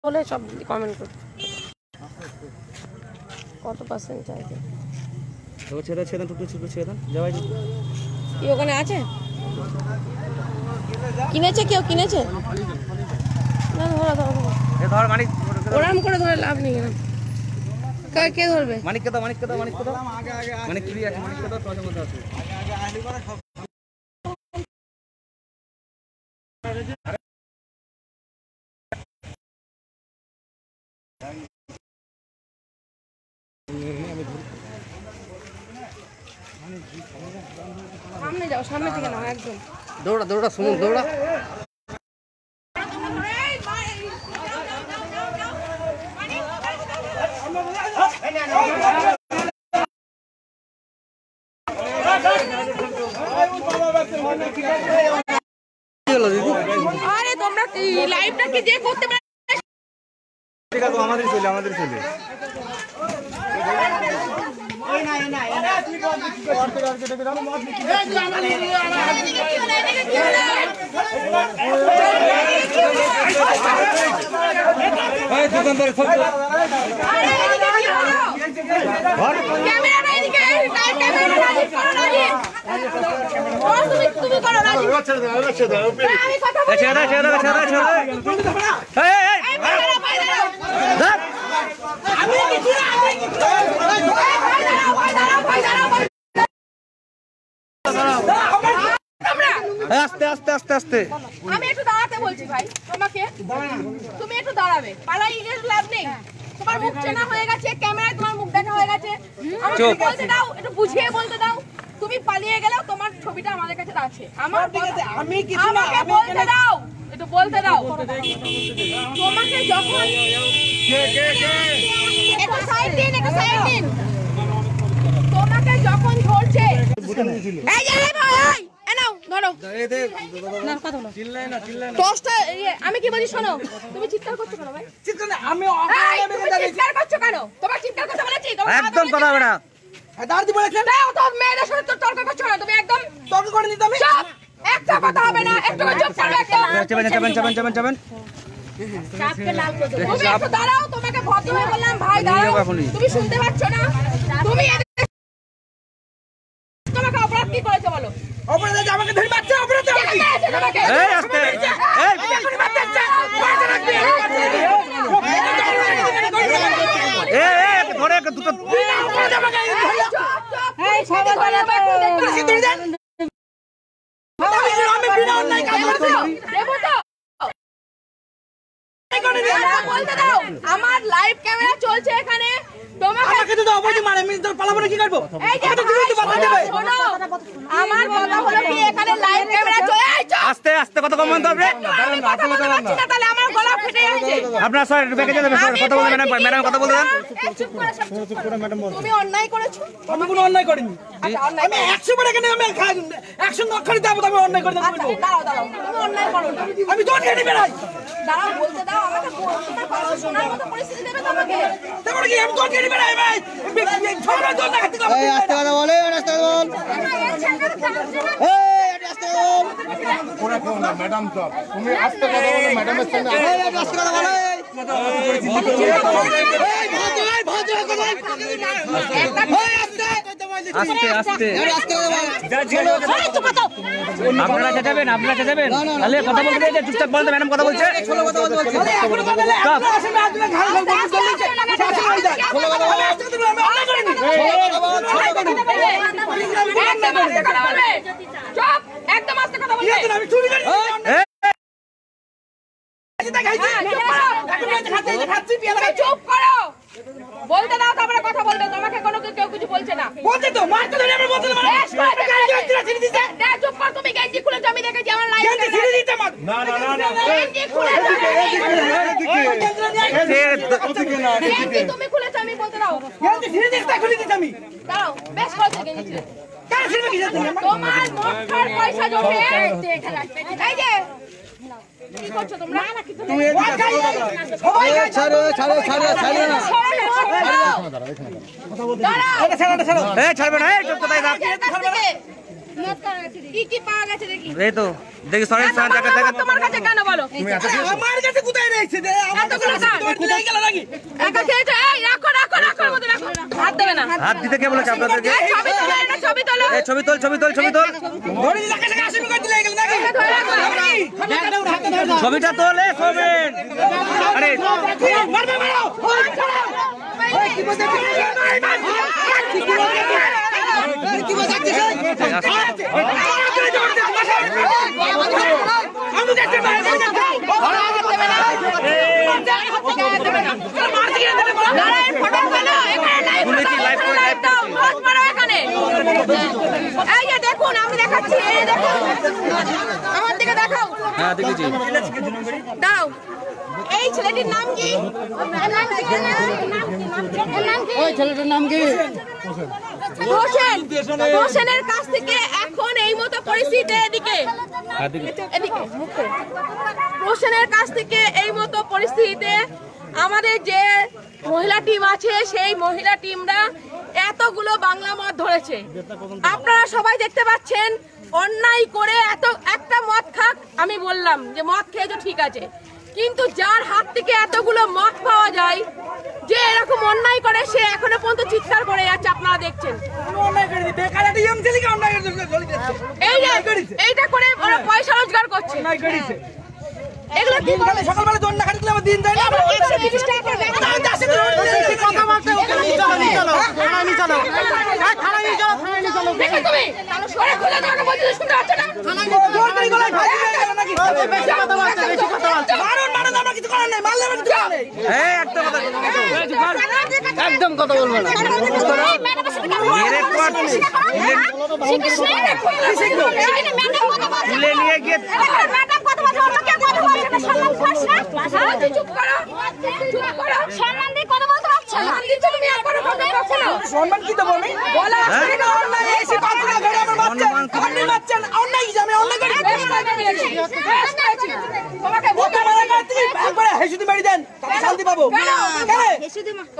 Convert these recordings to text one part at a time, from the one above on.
বলে সব কমেন্ট করো কত পার্সেন্ট চাইছে তো ছেড়ে ছেড়ে টুকটু ছোট ছেড়ে দেন যাওয়াই কি ওখানে আছে কিনেছে কেউ কিনেছে না ধরো ধরো এ ধর মানিক ওরাম করে ধরে লাভ নেই না কে ধরবে মানিককে দাও মানিককে দাও মানিককে দাও মানিক কি আছে মানিককে দাও টসের মধ্যে আছে আগে আগে করে সব সামনে যাও সামনে থেকে নাও একদম দৌড়া দৌড়া শুনুন দৌড়া আরে তোমরা লাইভটা কি যে করতে পারো ঠিক আছে আমাদের ছেলে আস্তে আস্তে আস্তে আস্তে আমি একটু দাঁড়াতে বলছি ভাই তোমাকে তুমি একটু দাঁড়াবে পালাই গেলে লাভ নেই তোমার মুখ চেনা হয়ে গেছে ক্যামেরায় তোমার মুখ দেখা হয়ে গেছে আমাকে বলতে দাও একটু বুঝিয়ে বলতে দাও তুমি পালিয়ে গেলেও তোমার ছবিটা আমাদের কাছে আছে আমার ঠিক আছে আমি কিছু না আমি বলতে দাও একটু বলতে দাও তোমাকে যখন একটু সাইড দিন তোমাকে যখন ধরছে এই যে ভাই নাও ধরো না কথা বলো টসটা আমি কি বলি শোনো তুমি চিৎকার করছো কেন ভাই চিৎকার আমি চিৎকার করছো কেন তোমার চিৎকার করতে বলেছি একদম কথা হবে না দাঁড়াতে বলেছেন দাও তো মেয়েদের সাথে তো তর্ক করছো না তুমি একদম তর্ক করে নিতে আমি একটা কথা হবে না একটু চুপ করবে একদম চাবেন চাপকে লাল করে দাও তুমি একটু দাঁড়াও তোমাকে ভদ্র হয়ে বললাম ভাই দাঁড়াও তুমি শুনতে পাচ্ছ না তুমি তোমাকে অপরাধ কি করেছে বলো অপরাধ আমাকে ধরে বাচ্চা অপরাধ আমাকে এই আস্তে এই এখনি বাচ্চা বাচ্চা রাখবি এই ধরে দুটো এই সবাই দেখো ধরে দেন আমি বিনা অন্যায় কাজ করেছি দেবো তো বলতে দাও আমার লাইভ ক্যামেরা চলছে এখানে তোমাকে আমাকে তো দাও বলি মারে আমি তো পালাবো না কি করব এই যে শোনো আমার কথা হলো কি এখানে লাইভ ক্যামেরা চলে আস্তে আস্তে কত কম বলতে হবে আমি কথা বলতে পারছি না তাহলে আমার গলা ফেটে যাচ্ছে আপনারা স্যার ব্যাকে যাবেন স্যার কথা বলতে ম্যাডাম কথা বলতে দেন চুপ করে ম্যাডাম বল তুমি অন্যায় করেছো আমি কোনো অন্যায় করিনি আমি 100 বার এখানে আমি 100 অক্ষরে দেব আমি অন্যায় করে দেব দাঁড়াও তুমি অন্যায় করো না আমি দৌড় দিয়ে বেরাই দাঁড়াও বলতে দাও আমাকে তোমার কথা শোনার মতো পরিস্থিতি দেবে তোমাকে তারপরে কি আমি দৌড় দিয়ে বেরাই ভাই ছোটরা দৌড় দেখাতে হবে এই আস্তে কথা বলে আস্তে বল এই আস্তে বল ওরা কেউ না ম্যাডাম তো তুমি আস্তে কথা বলো ম্যাডামের সঙ্গে এই আস্তে কথা বলে আস্তে আস্তে আপনারা চেঁচাবেন তাহলে কথা বলতে দিয়েছে চুপচাপ বলতে ম্যাডাম কথা বলছে একদম আস্তে কথা বলবে আমি চুরি করি চুপ করো বলতে দাও তারপরে কথা বলবে তোমাকে কোনো কেউ কিছু বলছে না বলতে তো মারতে ধরে আমি বলতে চুপ কর তুমি গেঞ্জি খুলে আমি দেখেছি আমার লাইভ ছিড়ে দিতে মার না গেঞ্জি খুলে গেঞ্জি তুমি খুলেছো আমি বলতে দাও গেঞ্জি ছিড়ে দিতে খুলে দিতে আমি দাও বেশ করেছো গেঞ্জি ছিড়ে কার ছিড়ে কি জানি তোমার মক্কার পয়সা জমে এই যে কি করছো তোমরা তুমি সবাই ছাড়ো না দাঁড়াও এই ছাড়বে না এই চুপ কোথায় থাক কি কি পাওয়া গেছে দেখি। এই তো দেখি সরেন সরেন দেখা দেখা তোমার কাছে কেন বলো? আমার কাছে কোথায় রয়েছে রে? আমার কাছে কোথায় গেল নাকি? একা খেয়েছো? এই রাখো রাখো রাখো ওর মধ্যে রাখো। হাত দেবে না। হাত দিতে কে বলেছে আপনাদেরকে? এই ছবি তোলো, এটা ছবি তোলো। এই ছবি তোল ছবি তোল ছবি তোল ধরে দিলে কাছে আসবে কই দিলে গেল নাকি? এটা ধরে রাখো। ছবিটা তোল এ সোমেন আরে মারবে মারো। কি বলতে কি বলতে আমি দেখতে পাই শুনেছি লাইভ করে লাইভ এই যে দেখুন আমি দেখাচ্ছি, এই দেখুন আমার দিকে দেখাও। হ্যাঁ দেখেছি দাও। এই ছেলেটির নাম কি? ওই ছেলেটার নাম কি? হোসেন। হোসেনের কাছ থেকে এখন এই মতো পরিস্থিতি এদিকে এদিকে মুখে। হোসেনের কাছ থেকে এই মতো পরিস্থিতিতে আমাদের যে মহিলা টিম আছে সেই মহিলা টিমরা এতগুলো বাংলা মদ ধরেছে। আপনারা সবাই দেখতে পাচ্ছেন অন্যায় করে এত একটা মদ খাক, আমি বললাম যে মদ খেয়েছো ঠিক আছে, কিন্তু যার হাত থেকে এতগুলো মদ পাওয়া যায়, যে এরকম অন্যায় করে সে এখনো পর্যন্ত চিৎকার করে যাচ্ছে, আপনারা দেখছেন। অন্যায় করে দিতে কালাটি ইয়ং ছেলেকে অন্যায় করে দিতে এই যে এইটা করে ওরা পয়সা রোজগার করছে। অন্যায় করেছে। এগুলো কি দিনকালে সকালবেলা দন্ডা খাটি দিলে আমার দিন যায় না। এগুলো 130 টাকা করে দেয়। কথা বলতে ওকে নিয়ে চলো নিয়ে চলো থানায় নিয়ে চলো থানায় নিয়ে চলো থানায় নিয়ে চলো দেখো তুমি সরে খুলে তোমাকে বলছি শুনতে পাচ্ছ না? জোর করে গলায় ফাঁসি দিয়ে গেল নাকি? বেশি কথা বলছে বেশি কথা বলছে মারুন মারুন, আমরা কিছু করার নেই, মারলে আমরা কিছু করার নেই। এই একটা কথা একদম কথা বলবে না মেরে কর তুলে নিয়ে গিয়ে সম্মান কি দেবো আমি? অন্যায় এসে পাঁচটা ঘরে আমার বাচ্চা আপনি বাচ্চান অন্যায় কি আমি অন্যায় করি? ওকে মারা করতে একবারে হেসুদি মেরে দেন, তাতে শান্তি পাবো।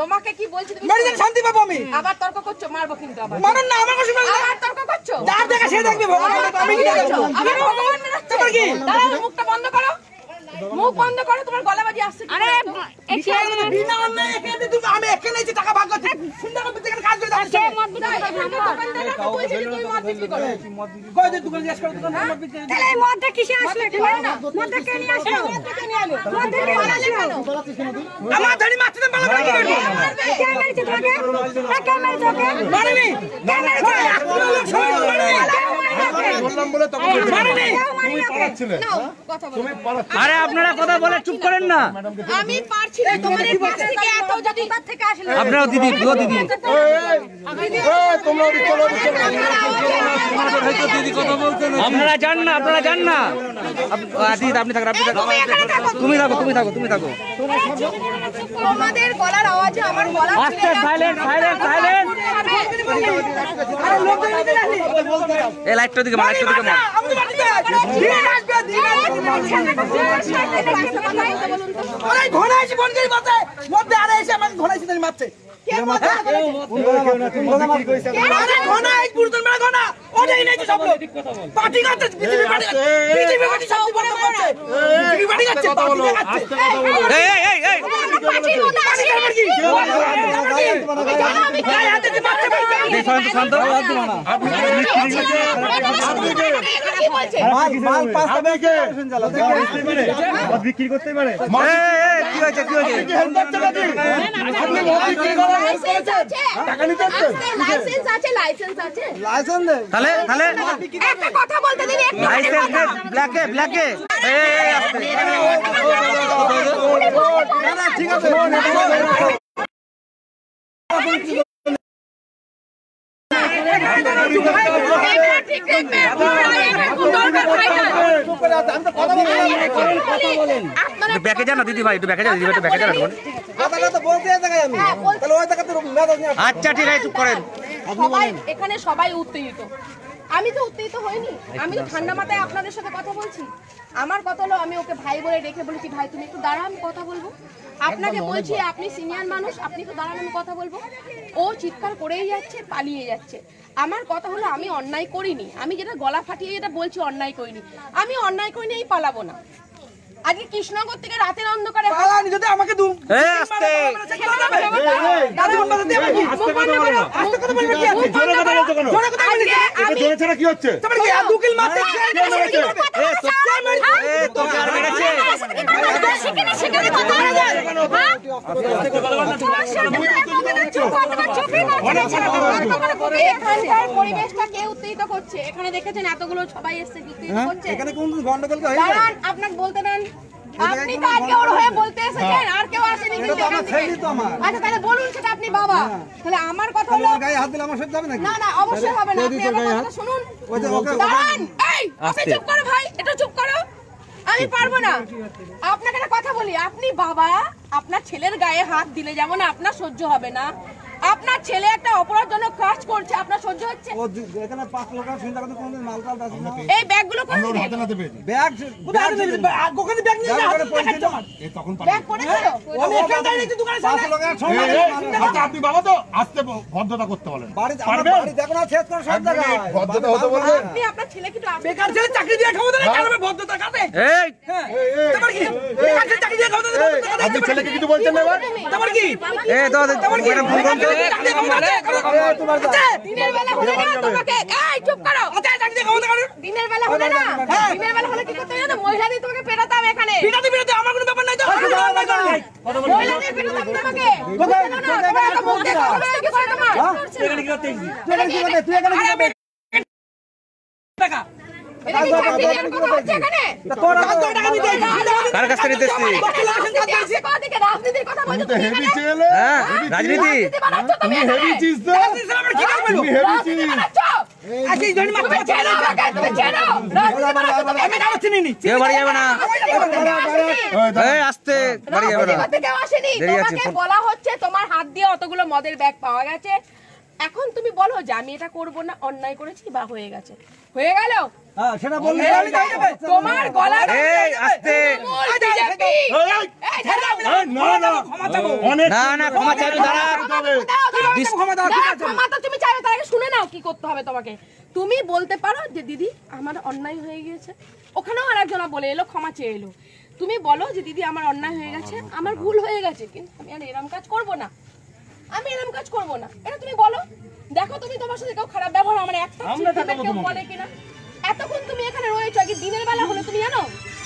তোমাকে কি বলছি তুমি মেরে দেন, শান্তি পাবো আমি। আবার তর্ক করছো, মারবো কিন্তু আবার। মারুন না, আমার কাছে মারুন না। আবার তর্ক করছো, যার দেখা সে দেখবে, ভগবান দেখবে, আমি কি দেখবো? আবার ভগবান দেখাচ্ছে। তোমার কি? দাঁড়াও, মুখটা বন্ধ করো, মুখ বন্ধ করো, তোমার গলাবাজি আসছে। আরে বিনা অন্যায় এখানে তুমি আমি এখানে এসে টাকা ভাগ করছি, সুন্দর করে এখানে কাজ করে যাচ্ছে। কই দে দোকান জিজ্ঞেস করো, দোকান মদ বিক্রি করে। এই মদটা কিসে আসলো? মদটা কে নিয়ে আসলো? মদটা কে নিয়ে আসলো? আমার ধরি মারতে দেন, বালা কি করবি? কে মেরেছে তোমাকে? কে মেরেছে ওকে? মারেনি। বললাম বলে তখন মারেনি। তুমি পালাচ্ছিলে নাও, কথা বলো। আরে আপনারা কথা বলে চুপ করেন না আমি পারছি না, তোমাদের কাছ থেকে এত যদি থেকে আসলো। আপনারাও দিদি ও দিদি তোমরা ওদিক চলো, ওদিক চলো। আপনারা যান না আপনারা যান না দিদি আপনি থাকেন আপনি থাকেন তুমি থাকো তুমি থাকো তুমি থাকো তোমাদের গলার আওয়াজে আমার গলা আস্তে সাইলেন্ট সাইলেন্ট সাইলেন্ট আরে লোক ধরে নিতে আসলি। এই লাইটটা দিকে লাইটটা দিকে মার আমি মারতে দিন আসবে, দিন আরে ঘোড়াইছি বন করে মারতে মধ্যে আরে এসে আমাকে ঘোড়াইছি তাই মারছে। আরে ঘোড়াই পুরুতন মেরা ঘোড়া ওটাই নাই তো সব লোক পার্টি করতে বিজেপি পার্টি সব বড় করছে বিজেপি পার্টি করছে পার্টি দেখাচ্ছে। এই এই এই এই এই শান্ত শান্ত মাল পাঁচটা ব্যাগে বিক্রি করতে পারে কি হয়েছে কি হয়েছে আপনি মদ বিক্রি করার হেল্প করেছেন, টাকা নিতে আসছেন। লাইসেন্স আছে, লাইসেন্স আছে। লাইসেন্স দে তাহলে তাহলে একটা কথা বলতে দিন, একটা লাইসেন্স দে ব্ল্যাকে ব্ল্যাকে এই আস্তে না না ঠিক আছে ঠিক আপনারা ব্যাকে যান না দিদি ভাই একটু ব্যাকে যান দিদি ভাই একটু ব্যাকে যান কথাটা তো বলতে দেখাই আমি তাহলে ওই জায়গাতে মেজাজ নিয়ে আচ্ছা ঠিক আছে চুপ করেন সবাই এখানে সবাই উত্তেজিত। আমি তো উত্তেজিত হইনি, আমি তো ঠান্ডা মাথায় আপনাদের সাথে কথা বলছি। আমার কথা হলো আমি ওকে ভাই বলে ডেকে বলেছি ভাই তুমি একটু দাঁড়াও আমি কথা বলবো। আপনাকে বলছি আপনি সিনিয়র মানুষ, আপনি একটু দাঁড়ান আমি কথা বলবো। ও চিৎকার করেই যাচ্ছে, পালিয়ে যাচ্ছে। আমার কথা হলো আমি অন্যায় করিনি, আমি যেটা গলা ফাটিয়ে যেটা বলছি অন্যায় করিনি, আমি অন্যায় করিনি, এই পালাবো না। আজকে কৃষ্ণনগর থেকে রাতের অন্ধকারে পালানি যদি আমাকে দু আস্তে জোরে ছাড়া কি হচ্ছে? দুকিল মারতে এখানকার পরিবেশটা কে উত্তেজিত করছে? এখানে দেখেছেন এতগুলো সবাই এসছে উত্তেজিত করছে। এখানে কোন গন্ডগোল হয়ে দাঁড়ান, আপনাকে বলতে দেন। আপনি তো আজকে ওর হয়ে বলতে এসেছেন, আর কেউ আসেনি কিন্তু এখান থেকে। আচ্ছা তাহলে বলুন সেটা আপনি বাবা। তাহলে আমার কথা হলো গায়ে হাত দিলে আমার সহ্য হবে নাকি? না না অবশ্যই হবে না, আপনি আমার কথা শুনুন। দাঁড়ান, এই আপনি চুপ করো ভাই, একটু চুপ করো। আমি পারবো না। আপনাকে একটা কথা বলি, আপনি বাবা, আপনার ছেলের গায়ে হাত দিলে যেমন আপনার সহ্য হবে না, আপনার ছেলে একটা অপরাধজনক কাজ করছে আপনার সহ্য হচ্ছে। এখানে 5 লোক আছে, চিন্তা করতে কোনদিন মালটাল আছে না। এই ব্যাগগুলো কোন দিকে? হাতে নাতে পেয়েছি। ব্যাগ কোথায় আছে? ওখানে ব্যাগ নিয়ে যা, হাতে দেখাচ্ছ আমার। এই তখন ব্যাগ পড়েছিল? আমি এখানে দাঁড়িয়ে আছি দোকানের সামনে। 5 লোকের সঙ্গে আচ্ছা আপনি বাবা তো আসতে ভদ্রতা করতে বলেন। বাড়ি আমার বাড়ি দেখো না, শেষ করে সব জায়গায় ভদ্রতা হতে বলবেন। আপনি আপনার ছেলেকে তো বেকার ছেলে চাকরি দিয়ে খাবো না, কেন ভদ্রতা কাটে? এই তোমার কি বেকার ছেলে চাকরি দিয়ে খাবো না, আপনি ছেলেকে কিছু বলছেন না এবার? তোমার কি এই তো ম্যাডাম ফোন করুন তো। দিনের বেলা হলে না তোমাকে, এই চুপ করো। চাকরি দিয়ে খাবো না কেন? দিনের বেলা হলে না, দিনের বেলা হলে কি করতে জানো? মহিলা দিয়ে তোমাকে পেটাতাম এখানে। বিরাতে আমার কোনো ব্যাপার নাই তো। মহিলা দিয়ে পেটাতাম তোমাকে। বুঝতে না, তোমার একটা মুখ দেখো, কি করে তোমার? তুই এখানে কি করতে টাকা এটা কি চাকরি দেওয়ার কথা হচ্ছে এখানে? তোর টাকা নিতে কার কাছ থেকে নিতেছি? রাজনীতির কথা তুমি বলছো তো হেভি ছেলে। হ্যাঁ রাজনীতি তুমি হেভি চিজ তো। আমরা কি করব? তুমি হেভি চিজ। আজকে এই ধরে মারতে আমি নাম চিনি নি। কেউ বাড়ি যাবে না। এই আস্তে বাড়ি যাবে না। দেরি আছে, তোমাকে ফোন- বলা হচ্ছে তোমার হাত দিয়ে অতগুলো মদের ব্যাগ পাওয়া গেছে, এখন তুমি বলো যে আমি এটা করব না, অন্যায় করেছি বা হয়ে গেছে, হয়ে গেল। হ্যাঁ সেটা বললে আমি যাই যাবে। তোমার গলা এই আস্তে বিজেপি না না ক্ষমা চাবো। অনেক না না ক্ষমা চাইবে দাঁড়ান। ক্ষমা দাও। ক্ষমা তো তুমি চাইবে, তার আগে শুনে নাও কি করতে হবে তোমাকে। তুমি বলতে পারো যে দিদি আমার অন্যায় হয়ে গিয়েছে, ওখানেও আরেকজনা বলে এলো ক্ষমা চেয়ে এলো। তুমি বলো যে দিদি আমার অন্যায় হয়ে গেছে, আমার ভুল হয়ে গেছে, কিন্তু আমি আর এরকম কাজ করব না, আমি এরকম কাজ করব না, এটা তুমি বলো। দেখো তুমি তোমার সাথে কেউ খারাপ ব্যবহার আমার একটা কেউ বলে কিনা। এতক্ষণ তুমি এখানে রয়েছো, আগে দিনের বেলা হলে তুমি জানো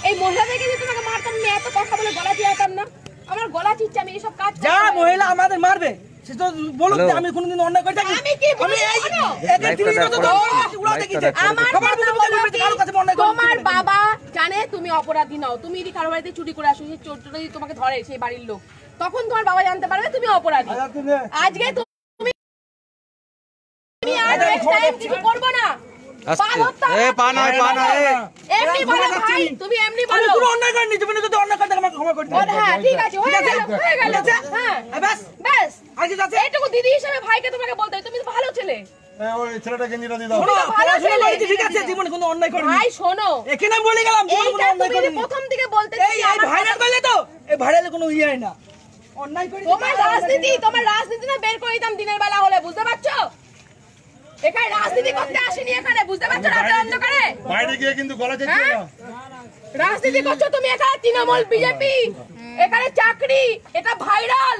এই মহিলাদেরকে যে তোমাকে মারতাম না, এত কথা বলে গলা চিয়াতাম না, আমার গলা চিচ্ছে আমি এইসব কাজ যা মহিলা আমাদের মারবে সে তো বলুন যে আমি কোনোদিন অন্যায় করে থাকি। আমি কি বলি শোনো, এদের দিনই তো উড়া দেখিছে। আমার সবার কথা বিরুদ্ধে হলো বলবে কি, কারো কাছে অন্যায় করে। তোমার বাবা জানে তুমি অপরাধী নও, তুমি যদি কারো বাড়িতে চুরি করে আসো, সেই চোরটা যদি তোমাকে ধরে সেই বাড়ির লোক, তখন তোমার বাবা জানতে পারবে তুমি অপরাধী। আজকে তুমি আর নেক্সট টাইম কিছু করবে না। আস্তে এ পা নয় পা নয় এমনি বলো ভাই, তুমি এমনি আমি বলো। কোনো অন্যায় করিনি, তুমি যদি অন্যায় করতে আমাকে ক্ষমা করে দিও। হ্যাঁ ঠিক আছে, হয়ে গেল হয়ে গেল। হ্যাঁ ব্যাস ব্যাস, আর কি আছে? এইটুকু দিদি হিসেবে ভাইকে তোমাকে বলতে হয়, তুমি তো ভালো ছেলে। ওই ছেলেটা গেঞ্জিটা দিয়ে দাও। শোনো, তো ভালো পড়াশোনা ছেলে। করেছি, ঠিক আছে, জীবনে কোনো অন্যায় করিনি। ভাই শোনো, এখানে আমি বলে গেলাম জীবনে কোনো এইটা অন্যায় তুমি করিনি। প্রথম থেকে বলতে এই ভাইরাল করলে তো এই ভাইরালে কোনো ইয়ে হয় না। অন্যায় করি তোমার রাজনীতি না বের করে দিতাম দিনের বেলা হলে, বুঝতে পারছো? এখানে রাজনীতি করতে আসেনি, এখানে বুঝতে পারছো রাতের অন্ধকারে বাইরে গিয়ে কিন্তু গলা চেঁচিয়ে হ্যাঁ? না। রাজনীতি করছো তুমি, এখানে তৃণমূল বিজেপি, এখানে চাকরি, এটা ভাইরাল।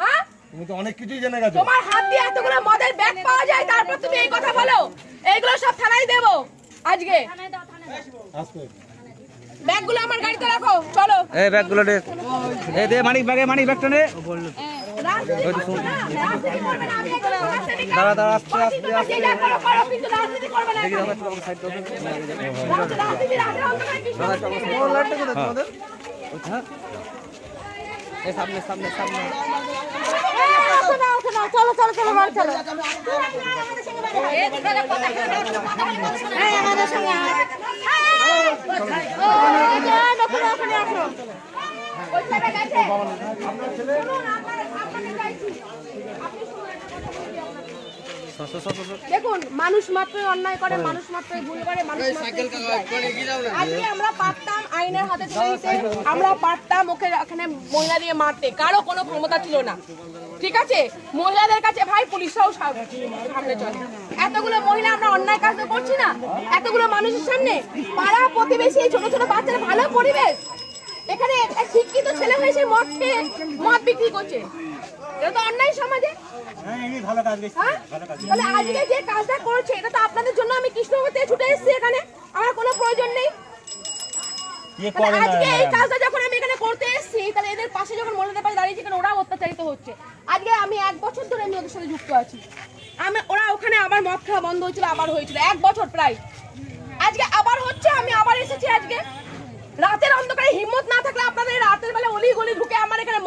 হ্যাঁ তুমি তো অনেক কিছুই জেনে গেছো। তোমার হাত দিয়ে এতগুলো মদের ব্যাগ পাওয়া যায়, তারপর তুমি এই কথা বলো? এইগুলো সব থানায় দেবো আজকে। আস্তে ব্যাগগুলো আমার গাড়িতে রাখো, চলো। এই ব্যাগগুলো দে এই দে মানিক ব্যাগটা নে রাজনীতি করছো না, রাজনীতি করবে না, আমি একদম তোমার সাথে খারাপ। দাঁড়া দাঁড়া আস্তে আস্তে বাকি যা করো করো, কিন্তু রাজনীতি করবে না এখানে। সাইড দাও রাজনীতি রাতের অন্ধকারে কি সমস্যা? হ্যাঁ এই সামনে সামনে সামনে চলো চলো চলো বাড়ি চলো। আমাদের সঙ্গে দেখুন, মানুষ মাত্রই অন্যায় করে, মানুষ মাত্রই ভুল করে, মানুষ মাত্রই ঠিক করে। আজকে আমরা পারতাম আইনের হাতে তুলে দিতে, আমরা পারতাম ওকে এখানে মহিলা দিয়ে মারতে, কারো কোনো ক্ষমতা ছিল না। ঠিক আছে, মহিলাদের কাছে ভাই পুলিশরাও সামনে চলে। এতগুলো মহিলা আমরা অন্যায় কাজ তো করছি না, এতগুলো মানুষের সামনে পাড়া প্রতিবেশী ছোট ছোট বাচ্চারা, ভালো পরিবেশ, এখানে একটা শিক্ষিত ছেলে হয়ে সে মদ বিক্রি করছে, এটা তো অন্যায় সমাজে। তাহলে আজকে যে কাজটা করছে এটা তো আপনাদের জন্য। আমি কৃষ্ণনগর থেকে ছুটে এসেছি এখানে, আমার কোনো প্রয়োজন নেই। আজকে এই কাজটা যখন আমি এখানে করতে এসেছি, তাহলে এদের পাশে যখন মহিলাদের পাশে দাঁড়িয়েছি, কারণ ওরা অত্যাচারিত হচ্ছে। আজকে আমি 1 বছর ধরে আমি ওদের সাথে যুক্ত আছি। ওরা ওখানে আবার মদ খাওয়া বন্ধ হয়েছিল, আবার হয়েছিল 1 বছর প্রায়, আজকে আবার হচ্ছে। আমি আবার এসেছি আজকে রাতের অন্ধকারে, হিম্মত না থাকলে আপনাদের রাতের বেলা অলি গলি ঢুকে আমার এখানে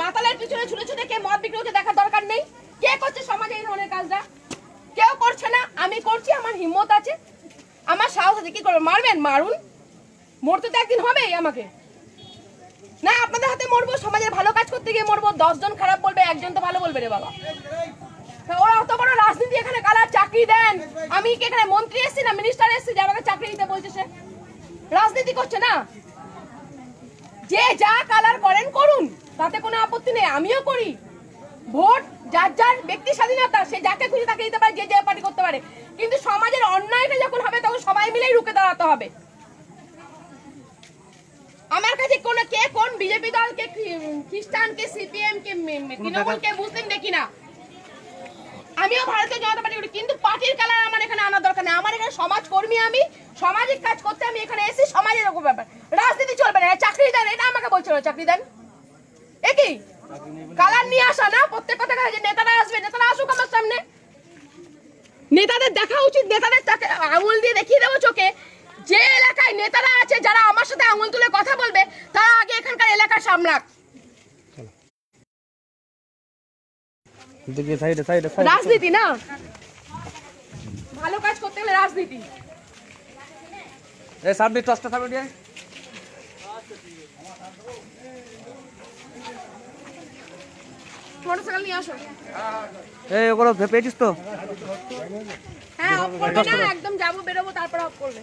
মাতালের পিছনে ছুটে ছুটে কে মদ বিক্রি হচ্ছে দেখার দরকার নেই। কে করছে সমাজে এই ধরনের কাজটা? কেউ করছে না, আমি করছি, আমার হিম্মত আছে, আমার সাহস আছে। কি করবে? মারবেন, মারুন, মরতে তো একদিন হবেই আমাকে। না আপনাদের হাতে মরবো, সমাজের ভালো কাজ করতে গিয়ে মরবো, 10 জন খারাপ বলবে, 1 জন তো ভালো বলবে রে বাবা। ওরা অত বড় রাজনীতি এখানে কালার চাকরি দেন। আমি কি এখানে মন্ত্রী এসেছি না মিনিস্টার এসেছি যে আমাকে চাকরি দিতে বলছে? সে রাজনীতি করছে না। যে যা কালার করেন করুন, তাতে কোনো আপত্তি নেই, আমিও করি। ভোট যার যার ব্যক্তি স্বাধীনতা, সে যাকে খুশি তাকে দিতে পারে, যে যে পার্টি করতে পারে, কিন্তু সমাজের অন্যায়টা যখন হবে তখন সবাই মিলেই রুখে দাঁড়াতে হবে। আমার কাছে কোন কে কোন বিজেপি দল, কে খ্রিস্টান, কে সিপিএম, কে তৃণমূল, কে মুসলিম দেখি না। আমিও ভারতীয় জনতা পার্টি করি, কিন্তু পার্টির কালার আমার এখানে আনার দরকার নেই। আমার এখানে সমাজ কর্মী, আমি সামাজিক কাজ করতে আমি এখানে এসেছি। সমাজের এরকম ব্যাপার, রাজনীতি চলবে না। চাকরি দেন, এটা আমাকে বলছিল চাকরি দেন, একই কালার নিয়ে আসা না। প্রত্যেক কথা যে নেতারা আসবে, নেতারা আসুক আমার সামনে, নেতাদের দেখা উচিত। নেতাদের আঙুল দিয়ে দেখিয়ে দেবো চোখে, যে এলাকায় নেতারা আছে যারা আমার সাথে আঙুল তুলে কথা বলবে, তারা আগে এখানকার এলাকা সামলাক। রাজনীতি না, ভালো কাজ করতে গেলে রাজনীতি। এই সামনে টসটা থাকবে দিয়ে মোটরসাইকেল নিয়ে আসো। এই ওগুলো পেয়েছিস তো? হ্যাঁ, অফ করবে না, একদম যাবো বেরোবো তারপর অফ করবে।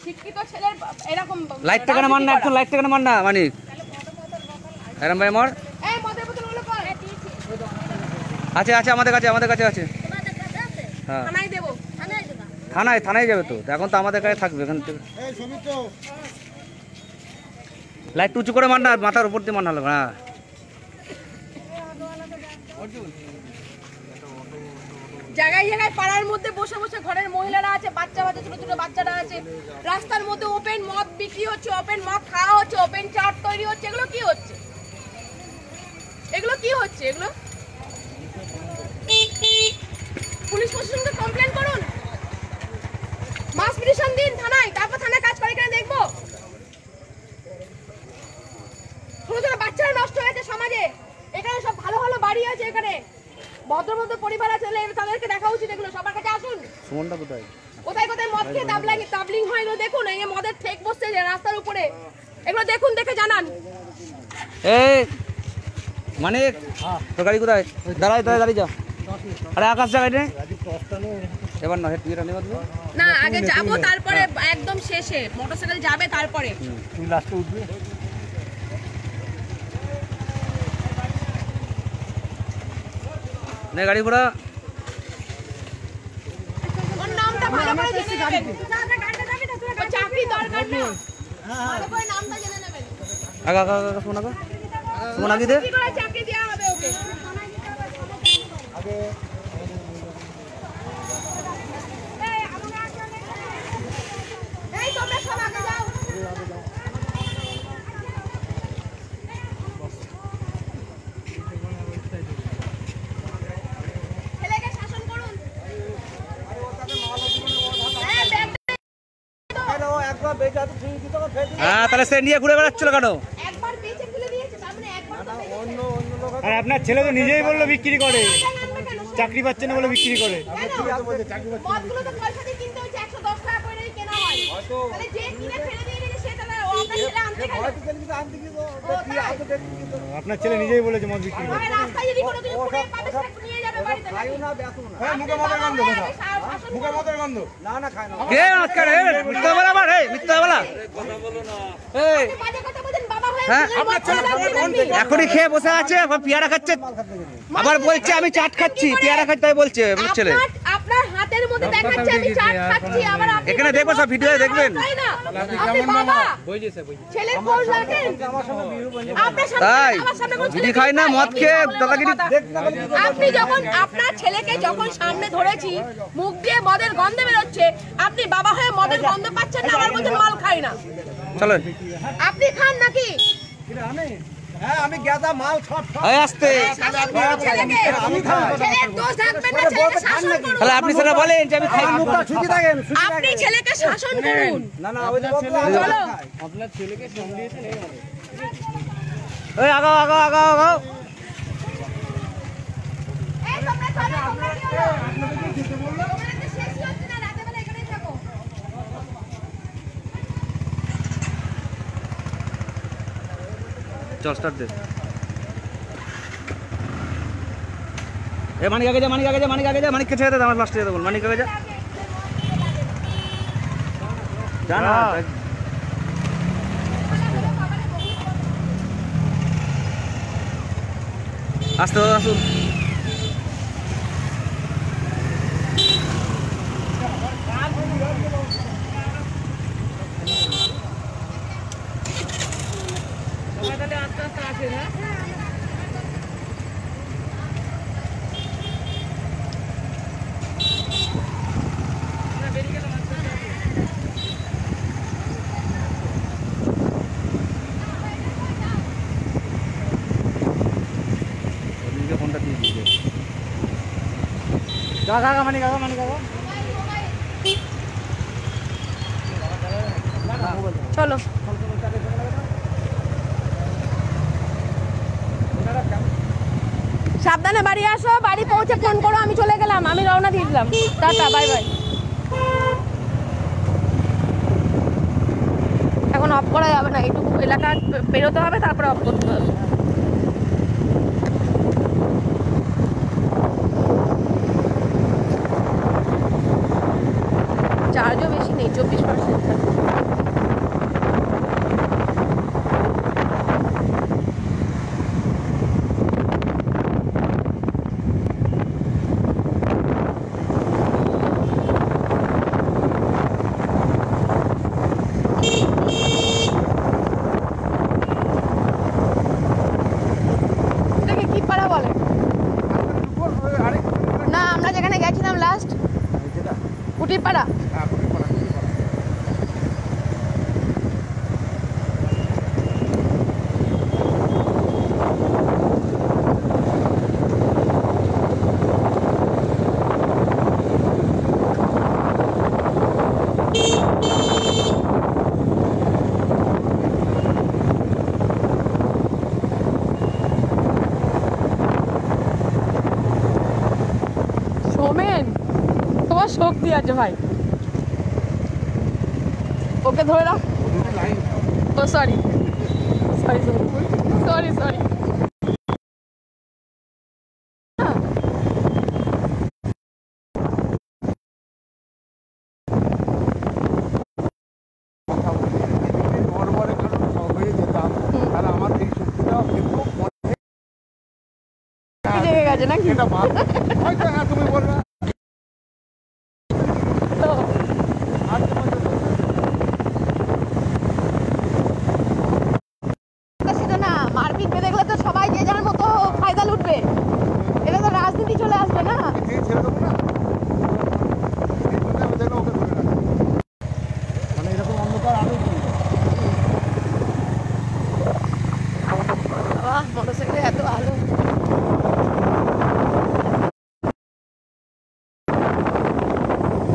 শিক্ষিত ছেলের এরকম লাইটটা কেন মার না? একটু লাইটটা কেন মার না? মানিক এরম ভাই মর। এই মদের বোতল গুলো কর। আছে আছে, আমাদের কাছে আছে। হ্যাঁ, থানায় দেবো। থানায় যাবে তো, এখন তো আমাদের কাছে থাকবে এখান থেকে। লাইট উঁচু করে মার না, মাথার উপর দিয়ে মার না। হ্যাঁ, জায়গায় জায়গায় পাড়ার মধ্যে বসে বসে ঘরের মহিলারা আছে, বাচ্চা বাচ্চা ছোট ছোট বাচ্চারা আছে, রাস্তার মধ্যে ওপেন মদ বিক্রি হচ্ছে, ওপেন মদ খাওয়া হচ্ছে, ওপেন চাট তৈরি হচ্ছে। এগুলো কি হচ্ছে? এগুলো পুলিশ প্রশাসনকে কমপ্লেন করুন, মাস পিটিশন দিন থানায়, তারপর থানায় কাজ করে কেন দেখবো? ছোট ছোট বাচ্চারা নষ্ট হয়েছে সমাজে। এখানে সব ভালো ভালো বাড়ি আছে, এখানে ভদ্র পরিবার আছে, তাদেরকে দেখা উচিত। এগুলো সবার কাছে আসুন। সুমনটা কোথায়? কোথায় মদ খেয়ে তাবলিং হয়, এগুলো দেখুন। এই মদের ঠেক বসছে রাস্তার উপরে, এগুলো দেখুন, দেখে জানান। এই মানে তোর গাড়ি কোথায়? দাঁড়াই যা। আরে আকাশ জায়গায় নেই এবার না, তুই এটা নেবা না, আগে যাবো, তারপরে একদম শেষে মোটরসাইকেল যাবে, তারপরে তুই লাস্টে উঠবি। নে গাড়ি ঘোড়া। ওর নামটা ভালো করে জেনে নেবেন। ওর চাকরি দরকার না, ভালো করে নামটা জেনে নেবেন। আগা সুমন আগে দে। কি করে চাকরি দেওয়া হবে ওকে? এই তোমরা সব আগে যাও। ছেলেকে শাসন করুন। হ্যাঁ, তাহলে সে নিয়ে ঘুরে বেড়াচ্ছিল কেন? একবার বেঁচে ফেলে দিয়েছে, তার মানে একবার তো আর আপনার ছেলে তো নিজেই বললো বিক্রি করে, চাকরি পাচ্ছে না বলে বিক্রি করে। মদগুলো তো পয়সা দিয়ে কিনতে হচ্ছে, 110 টাকা করে কেনা হয়। তাহলে যে কিনে ফেলে দিয়ে গেছে সে তাহলে আপনার ছেলে নিজেই বলেছে মদ বিক্রি করে। রাস্তায় যদি কোনো কিছু পুড়িয়ে পাবে সেটা নিয়ে যাবে বাড়িতে। মুখে মদের গন্ধ কোথা? মুখে মদের গন্ধ। কে আজকাল মিথ্যা বলা আবার মিথ্যা বলা এই বাজে কথা বলেন বাবা হয়ে। হ্যাঁ? আপনার ছেলে এখনই খেয়ে বসে আছে আবার পেয়ারা খাচ্ছে আবার বলছে আমি চাট খাচ্ছি পেয়ারা খাচ্ছি তাই বলছে আমার ছেলে আপনার হাতের মধ্যে দেখাচ্ছে আমি চাট খাচ্ছি আবার আপনি এখানে দেখবো সব ভিডিও দেখবেন তাই না আপনি বাবা ছেলের কোল লাগেন আপনার সামনে তাই আমার সামনে কোন বিড়ি খাই না মদ খেয়ে দাদাগিরি আপনি যখন আপনার ছেলেকে যখন সামনে ধরেছি মুখ দিয়ে মদের গন্ধ বেরোচ্ছে আপনি বাবা হয়ে মদের গন্ধ পাচ্ছেন না আবার বলছেন মাল খাই না চলো আপনি খান নাকি হ্যাঁ আমি গাদা মাল সব এই আসতে শাসন করুন ছেলেকে ছেলের দোষ থাকবেন না ছেলেকে শাসন করুন তাহলে আপনি সেটা বলেন যে আমি খাই মুখটা ছুটি থাকেন আপনি ছেলেকে শাসন করুন না না ওই চলো এই আগাও আগাও আগাও আগাও এই তোমরা চলো তোমরা কি হলো তোমরা তো শেষই হচ্ছে না রাতে বেলা এখানেই থাকো চল স্টার্ট দে এ মানিক আগে যা মানিক আগে যা মানিক আগে যা মানিককে ছেড়ে দে আমার লাস্টে যেতে বল মানিক আগে যা জানা আসতে আসুন ফোনটা দিয়ে দিয়েছে কাকা মানে কাকা মানে কাকা চলো সাবধানে বাড়ি আসো বাড়ি পৌঁছে ফোন করো আমি চলে গেলাম আমি রওনা দিয়ে দিলাম টাটা বাই বাই এখন অফ করা যাবে না একটু এলাকা বেরোতে হবে তারপরে অফ করতে হবে চার্জও বেশি নেই 24%। এটাকে কি পাড়া বলে না আমরা যেখানে গেছিলাম লাস্ট কুটির পাড়া সোমেন তোমার শক্তি আছে ভাই ওকে ধরে রাখ ও সরি সরি সরি সরি জেগে গেছে নাকি তুমি বলবে তো সেটা না মারপিট বেঁধে গেলে তো সবাই যে যার মতো ফায়দা লুটবে এটা তো রাজনীতি চলে আসবে না ছেড়ে দেবো না ওকে ধরে রাখো মানে এরকম অন্ধকার আলো বাহ মোটরসাইকেলে এত আলো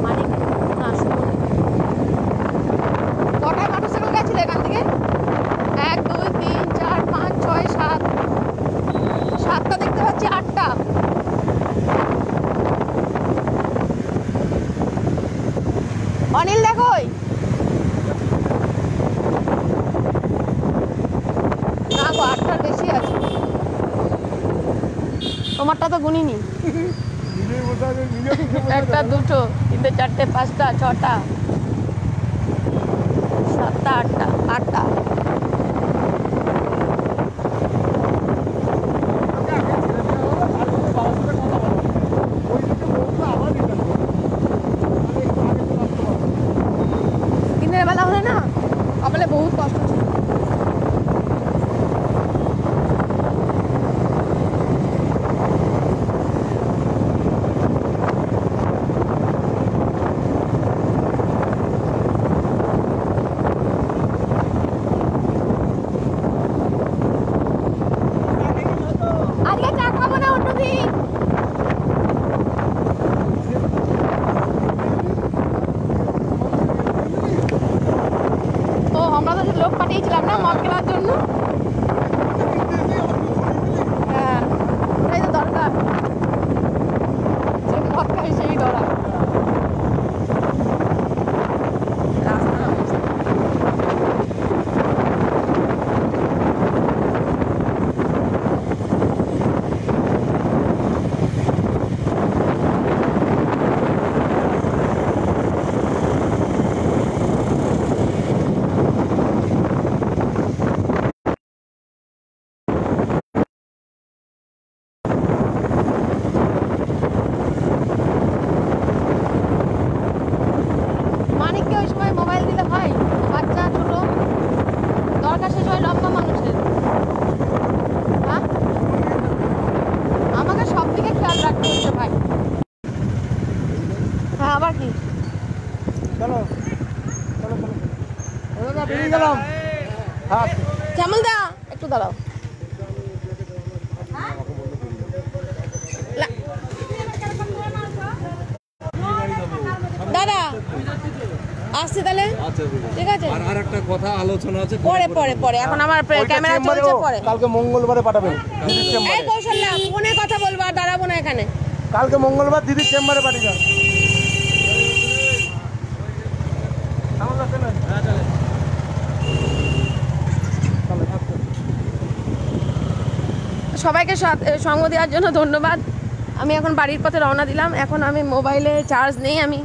মানিক না শুনুন কটায় মোটরসাইকেল গেছিল এখান থেকে 1 2 3 4 5 6 7 7টা দেখতে পাচ্ছি 8টা অনিল দেখোই তোমারটা তো গুনিনি। একটা, দুটো, তিনটে, চারটে, পাঁচটা, ছটা, সাতটা, আটটা, আটটা। দিনের বেলা হলে না সকালে বহুত কষ্ট ছিল। আজকে চা খাবো না অন্যদিন। ও আমরা তো লোক পাঠিয়েছিলাম না মদ কেনার জন্য। হ্যাঁ ওটাই তো দরকার, যে মদ খাই সেই ধরা। মানিককে ওই সময় মোবাইল দিলে হয়? বাচ্চা ছোট, দরকার শেষ হয় লম্বা মানুষের। হ্যাঁ আমাকে সব দিকে খেয়াল রাখতে হচ্ছে ভাই। হ্যাঁ আবার কি? চলো চলো চলো বেরিয়ে গেলাম। হ্যাঁ শ্যামল দা একটু দাঁড়াও। দাদা আসছে তাহলে, ঠিক আছে। আর একটা কথা আলোচনা আছে পরে পরে পরে এখন আমার ক্যামেরা চলছে পরে। কালকে মঙ্গলবারে পাঠাবেন দিদির এই চেম্বারে। কৌশল্যা ফোনে কথা বলবো আর দাঁড়াবো না এখানে। কালকে মঙ্গলবার দিদির চেম্বারে পাঠিয়ে যান। সবাইকে সঙ্গ দেওয়ার জন্য ধন্যবাদ। আমি এখন বাড়ির পথে রওনা দিলাম। এখন আমি মোবাইলে চার্জ নেই। আমি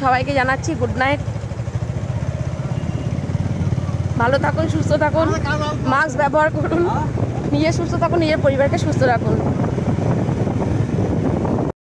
সবাইকে জানাচ্ছি গুড নাইট। ভালো থাকুন, সুস্থ থাকুন, মাস্ক ব্যবহার করুন, নিজে সুস্থ থাকুন, নিজের পরিবারকে সুস্থ রাখুন।